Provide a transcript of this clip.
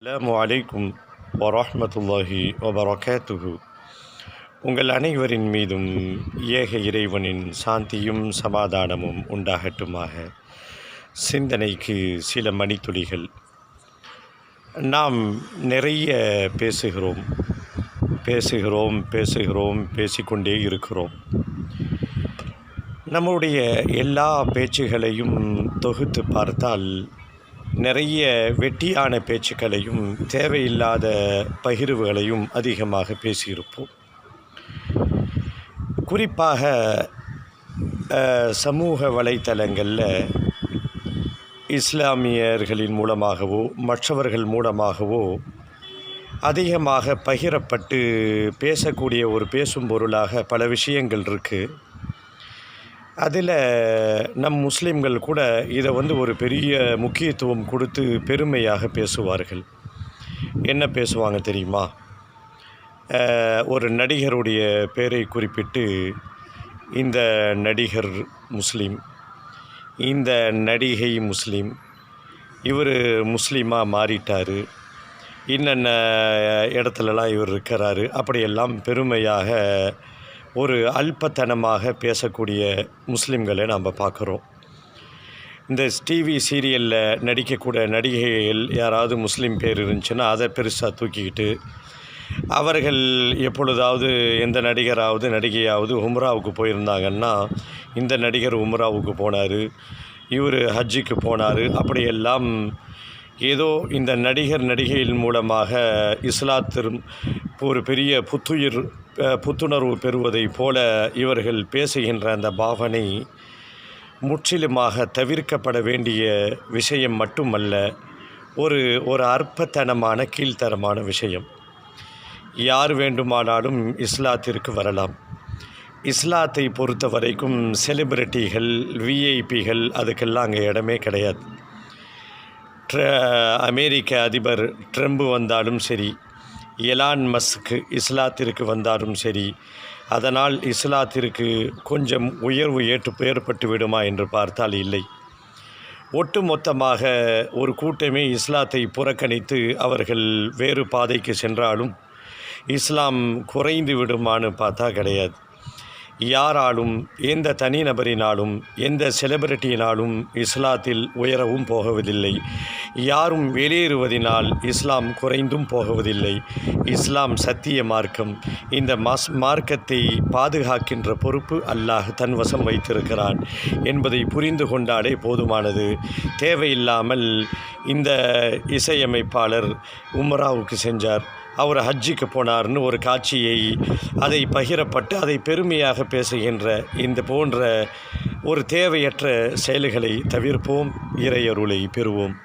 அஸ்ஸலாமு அலைக்கும் வரஹ்மத்துல்லாஹி வபரகாத்துஹு. உங்கள் அனைவரின் மீதும் ஏக இறைவனின் சாந்தியும் சமாதானமும் உண்டாகட்டுமாக. சிந்தனைக்கு சில மணித்துளிகள். நாம் நிறைய பேசிக்கொண்டே இருக்கிறோம். நம்முடைய எல்லா பேச்சுகளையும் தொகுத்து பார்த்தால் நிறைய வெட்டியான பேச்சுக்களையும் தேவையில்லாத பகிர்வுகளையும் அதிகமாக பேசியிருப்போம். குறிப்பாக சமூக வலைத்தளங்களில் இஸ்லாமியர்களின் மூலமாகவோ மற்றவர்கள் மூலமாகவோ அதிகமாக பகிரப்பட்டு பேசக்கூடிய ஒரு பேசும் பொருளாக பல விஷயங்கள் இருக்குது. அதில் நம் முஸ்லீம்கள் கூட இதை ஒரு பெரிய முக்கியத்துவம் கொடுத்து பெருமையாக பேசுவார்கள். என்ன பேசுவாங்க தெரியுமா? ஒரு நடிகருடைய பெயரை குறிப்பிட்டு, இந்த நடிகர் முஸ்லீம், இந்த நடிகை முஸ்லீம், இவர் முஸ்லீமாக மாறிட்டார், இன்னென்ன இடத்துலலாம் இவர் இருக்கிறாரு, அப்படியெல்லாம் பெருமையாக ஒரு அல்பத்தனமாக பேசக்கூடிய முஸ்லீம்களை நாம் பார்க்குறோம். இந்த டிவி சீரியலில் நடிக்கக்கூடிய நடிகைகள் யாராவது முஸ்லீம் பேர் இருந்துச்சுன்னா அதை பெருசாக தூக்கிக்கிட்டு, அவர்கள் எப்பொழுதாவது எந்த நடிகையாவது உம்ராவுக்கு போயிருந்தாங்கன்னா, இந்த நடிகர் உம்ராவுக்கு போனார், இவர் ஹஜ்ஜுக்கு போனார், அப்படியெல்லாம் ஏதோ இந்த நடிகையின் மூலமாக இஸ்லாத்திலும் ஒரு பெரிய புத்துணர்வு பெறுவதை போல இவர்கள் பேசுகின்ற அந்த பாவனை முற்றிலுமாக தவிர்க்கப்பட வேண்டிய விஷயம் மட்டுமல்ல, ஒரு அற்பத்தனமான கீழ்த்தரமான விஷயம். யார் வேண்டுமானாலும் இஸ்லாத்திற்கு வரலாம். இஸ்லாத்தை பொறுத்த வரைக்கும் செலிபிரிட்டிகள், விஐபிகள் அதுக்கெல்லாம் அங்கே இடமே கிடையாது. அமெரிக்க அதிபர் ட்ரம்ப் வந்தாலும் சரி, எலான் மஸ்க் இஸ்லாத்திற்கு வந்தாலும் சரி, அதனால் இஸ்லாத்திற்கு கொஞ்சம் உயர்வு ஏற்பட்டு விடுமா என்று பார்த்தால் இல்லை. ஒட்டுமொத்தமாக ஒரு கூட்டமே இஸ்லாத்தை புறக்கணித்து அவர்கள் வேறு பாதைக்கு சென்றாலும் இஸ்லாம் குறைந்து விடுமான்னு பார்த்தா கிடையாது. யாராலும், எந்த தனிநபரினாலும், எந்த செலிபிரிட்டியினாலும் இஸ்லாத்தில் உயரவும் போகவதில்லை. யாரும் வெளியேறுவதினால் இஸ்லாம் குறைந்தும் போகவதில்லை. இஸ்லாம் சத்திய மார்க்கம். இந்த மார்க்கத்தை பாதுகாக்கின்ற பொறுப்பு அல்லாஹ் தன் வசம் வைத்திருக்கிறான் என்பதை புரிந்து கொண்டாலே போதுமானது. தேவையில்லாமல் இந்த இசையமைப்பாளர் உம்ராவுக்கு சென்றார், அவர் ஹஜ்ஜுக்கு போனார்னு ஒரு காட்சியை அதை பகிரப்பட்டு அதை பெருமையாக பேசுகின்ற இந்த போன்ற ஒரு தேவையற்ற செயல்களை தவிர்ப்போம். இறையருளை பெறுவோம்.